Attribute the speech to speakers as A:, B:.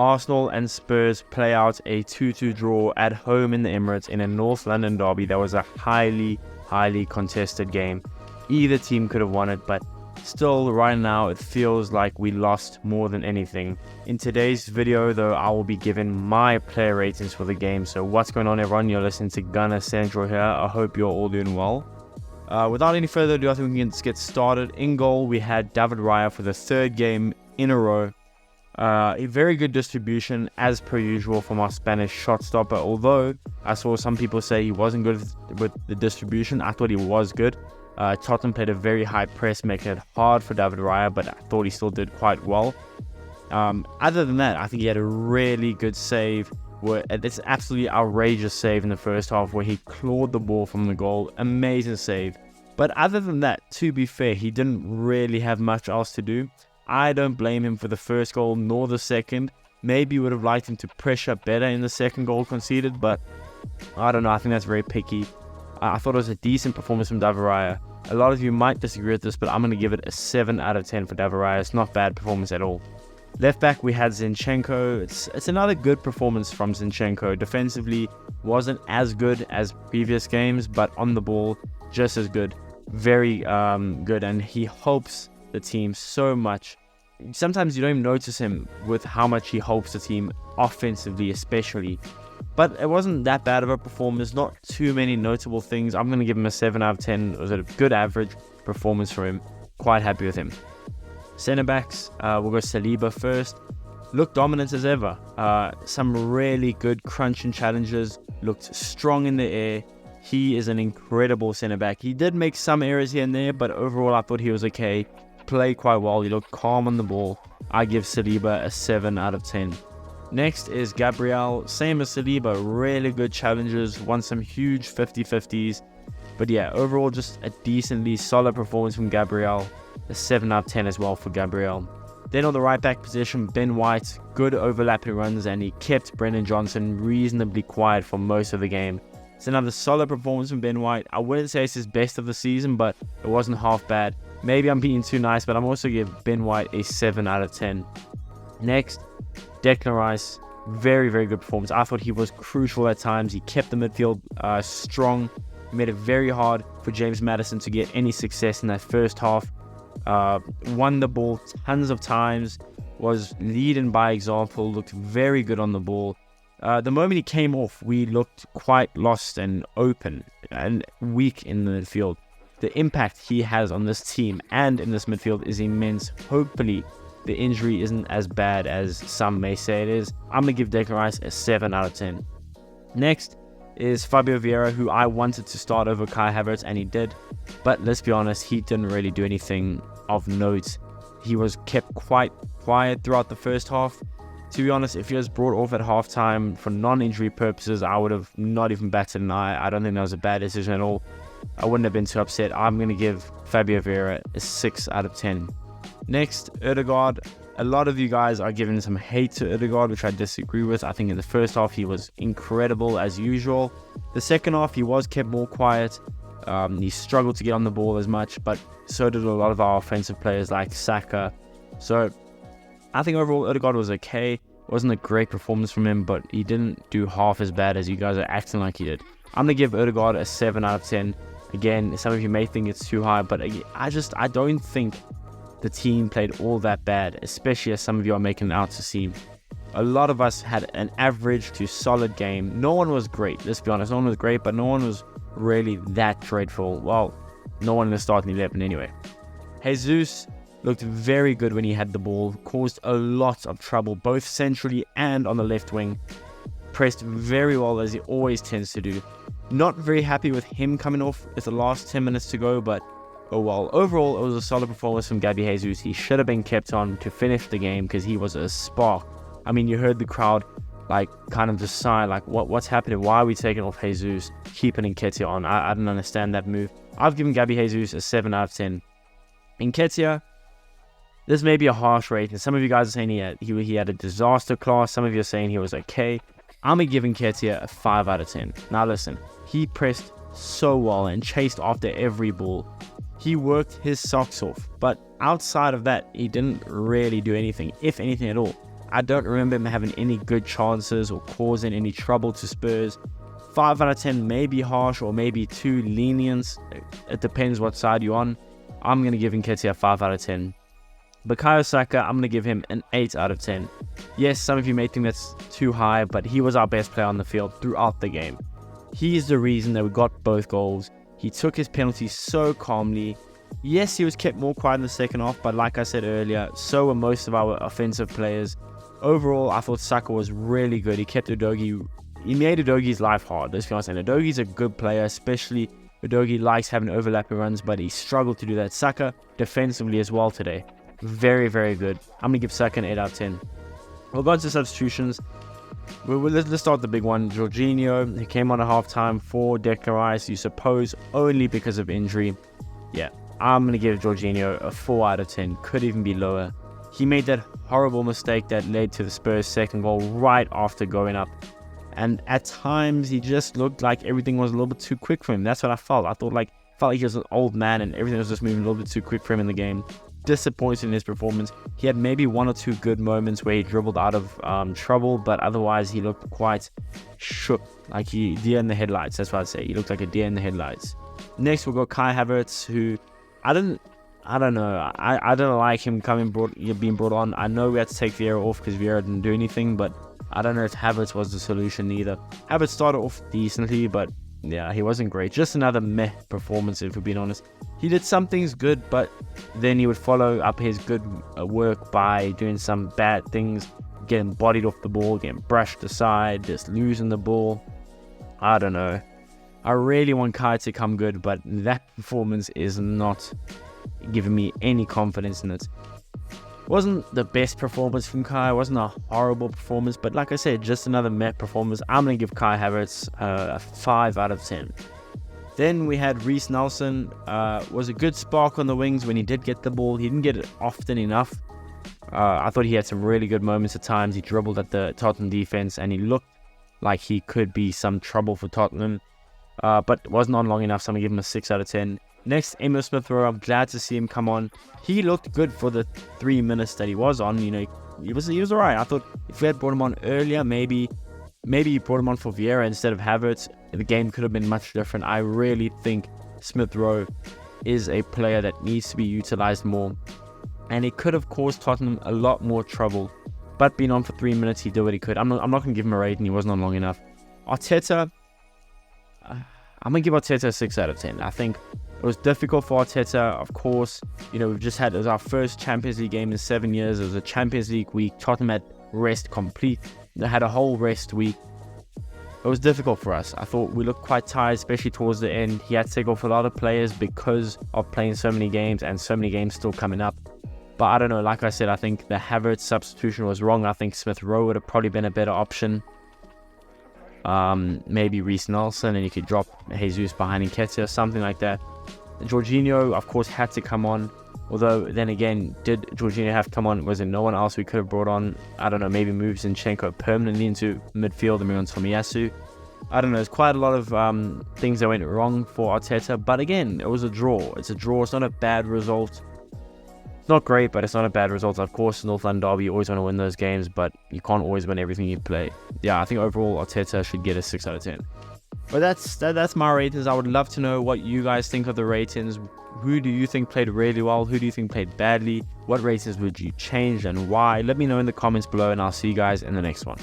A: Arsenal and Spurs play out a 2-2 draw at home in the Emirates in a North London derby that was a highly contested game. Either team could have won it, but still right now it feels like we lost more than anything. In today's video though, I will be giving my player ratings for the game. So what's going on everyone? You're listening to Gunner Central here. I hope you're all doing well. Without any further ado, I think we can just get started. In goal, we had David Raya for the third game in a row. A very good distribution as per usual from our Spanish shot stopper. Although I saw some people say he wasn't good with the distribution, I thought he was good. Tottenham played a very high press, making it hard for David Raya, but I thought he still did quite well. Other than that, I think he had a really good save. It's absolutely outrageous save in the first half where he clawed the ball from the goal. Amazing save. But other than that, to be fair, he didn't really have much else to do. I don't blame him for the first goal nor the second. Maybe would have liked him to pressure better in the second goal conceded, but I don't know. I think that's very picky. I thought it was a decent performance from David Raya. A lot of you might disagree with this, but I'm going to give it a 7 out of 10 for David Raya. It's not bad performance at all. Left back, we had Zinchenko. It's another good performance from Zinchenko. Defensively, wasn't as good as previous games, but on the ball, just as good. Very good, and he helps the team so much. Sometimes you don't even notice him with how much he helps the team offensively, especially. But it wasn't that bad of a performance. Not too many notable things. I'm going to give him a 7 out of 10. It was a good average performance for him. Quite happy with him. Centre backs, we'll go Saliba first. Looked dominant as ever. Some really good crunching challenges. Looked strong in the air. He is an incredible centre back. He did make some errors here and there, but overall I thought he was okay. Played quite well. He looked calm on the ball. I give Saliba a 7 out of 10. Next is Gabriel. Same as Saliba. Really good challenges. Won some huge 50-50s. But yeah, overall just a decently solid performance from Gabriel. A 7 out of 10 as well for Gabriel. Then on the right back position, Ben White. Good overlapping runs, and he kept Brennan Johnson reasonably quiet for most of the game. It's another solid performance from Ben White. I wouldn't say it's his best of the season, but it wasn't half bad. Maybe I'm being too nice, but I'm also giving Ben White a 7 out of 10. Next, Declan Rice. Very good performance. I thought he was crucial at times. He kept the midfield strong. He made it very hard for James Maddison to get any success in that first half. Won the ball tons of times. Was leading by example. Looked very good on the ball. The moment he came off, we looked quite lost and open and weak in the midfield. The impact he has on this team and in this midfield is immense. Hopefully, the injury isn't as bad as some may say it is. I'm going to give Declan Rice a 7 out of 10. Next is Fabio Vieira, who I wanted to start over Kai Havertz, and he did. But let's be honest, he didn't really do anything of note. He was kept quite quiet throughout the first half. To be honest, if he was brought off at halftime for non-injury purposes, I would have not even batted an eye. I don't think that was a bad decision at all. I wouldn't have been too upset. I'm going to give Fabio Vieira a 6 out of 10. Next, Odegaard. A lot of you guys are giving some hate to Odegaard, which I disagree with. I think in the first half, he was incredible as usual. The second half, he was kept more quiet. He struggled to get on the ball as much, but so did a lot of our offensive players like Saka. So I think overall Odegaard was okay. It wasn't a great performance from him, but he didn't do half as bad as you guys are acting like he did. I'm going to give Odegaard a 7 out of 10. Again, some of you may think it's too high, but I don't think the team played all that bad, especially as some of you are making it out to seem. A lot of us had an average to solid game. No one was great, let's be honest. No one was great, but no one was really that dreadful. Well, no one in the starting 11 anyway. Jesus looked very good when he had the ball. Caused a lot of trouble, both centrally and on the left wing. Pressed very well, as he always tends to do. Not very happy with him coming off with the last 10 minutes to go, but oh well. Overall, it was a solid performance from Gabby Jesus. He should have been kept on to finish the game because he was a spark. I mean, you heard the crowd kind of decide what's happening? Why are we taking off Jesus, keeping Nketiah on? I don't understand that move. I've given Gabby Jesus a 7 out of 10. Nketiah, this may be a harsh rating. Some of you guys are saying he had a disaster class. Some of you are saying he was okay. I'm going to give Nketiah a 5 out of 10. Now listen, he pressed so well and chased after every ball. He worked his socks off, but outside of that, he didn't really do anything, if anything at all. I don't remember him having any good chances or causing any trouble to Spurs. 5 out of 10 may be harsh or maybe too lenient. It depends what side you're on. I'm going to give Nketiah a 5 out of 10. Bukayo Saka, I'm going to give him an 8 out of 10. Yes, some of you may think that's too high, but he was our best player on the field throughout the game. He is the reason that we got both goals. He took his penalties so calmly. Yes, he was kept more quiet in the second half, but like I said earlier, so were most of our offensive players. Overall, I thought Saka was really good. He kept Udogie. He made Udogie's life hard, let's be honest. And Udogie's a good player, especially Udogie likes having overlapping runs, but he struggled to do that. Saka, defensively as well today. Very, very good. I'm going to give Saka an 8 out of 10. We'll go on to substitutions. Let's start with the big one. Jorginho, he came on at halftime for Declan Rice, you suppose only because of injury. Yeah, I'm going to give Jorginho a 4 out of 10. Could even be lower. He made that horrible mistake that led to the Spurs' second goal right after going up. And at times, he just looked like everything was a little bit too quick for him. That's what I felt. I felt like he was an old man and everything was just moving a little bit too quick for him in the game. Disappointed in his performance. He had maybe 1 or 2 good moments where he dribbled out of trouble, but otherwise he looked quite shook, like deer in the headlights. That's what I'd say. He looked like a deer in the headlights. Next we'll go Kai Havertz, who I don't know. I don't like him being brought on. I know we had to take Vieira off because Vieira didn't do anything, but I don't know if Havertz was the solution either. Havertz started off decently, but yeah, he wasn't great. Just another meh performance, if we're being honest. He did some things good, but then he would follow up his good work by doing some bad things, getting bodied off the ball, getting brushed aside, just losing the ball. I don't know. I really want Kai to come good, but that performance is not giving me any confidence in it. Wasn't the best performance from Kai, wasn't a horrible performance, but like I said, just another meh performance. I'm going to give Kai Havertz a 5 out of 10. Then we had Reece Nelson. Was a good spark on the wings when he did get the ball. He didn't get it often enough. I thought he had some really good moments at times. He dribbled at the Tottenham defense and he looked like he could be some trouble for Tottenham. But wasn't on long enough, so I'm going to give him a 6 out of 10. Next, Emil Smith-Rowe. I'm glad to see him come on. He looked good for the 3 minutes that he was on. You know, he was alright. I thought if we had brought him on earlier, maybe you brought him on for Vieira instead of Havertz, the game could have been much different. I really think Smith-Rowe is a player that needs to be utilized more, and it could have caused Tottenham a lot more trouble. But being on for 3 minutes, he did what he could. I'm not going to give him a rating. He wasn't on long enough. Arteta, I'm going to give Arteta a 6 out of 10. I think it was difficult for Arteta, of course. You know, it was our first Champions League game in 7 years. It was a Champions League week. Tottenham had rest complete. They had a whole rest week. It was difficult for us. I thought we looked quite tired, especially towards the end. He had to take off a lot of players because of playing so many games and so many games still coming up. But I don't know, like I said, I think the Havertz substitution was wrong. I think Smith-Rowe would have probably been a better option. Maybe Reece Nelson, and you could drop Jesus behind Nketiah or something like that. Jorginho, of course, had to come on. Although, then again, did Jorginho have to come on? Was there no one else we could have brought on? I don't know, maybe move Zinchenko permanently into midfield and move on Tomiyasu. I don't know, there's quite a lot of things that went wrong for Arteta. But again, it was a draw. It's a draw. It's not a bad result. It's not great, but it's not a bad result. Of course, North London Derby, you always want to win those games, but you can't always win everything you play. Yeah, I think overall, Arteta should get a 6 out of 10. But that's my ratings. I would love to know what you guys think of the ratings. Who do you think played really well? Who do you think played badly? What ratings would you change and why? Let me know in the comments below, and I'll see you guys in the next one.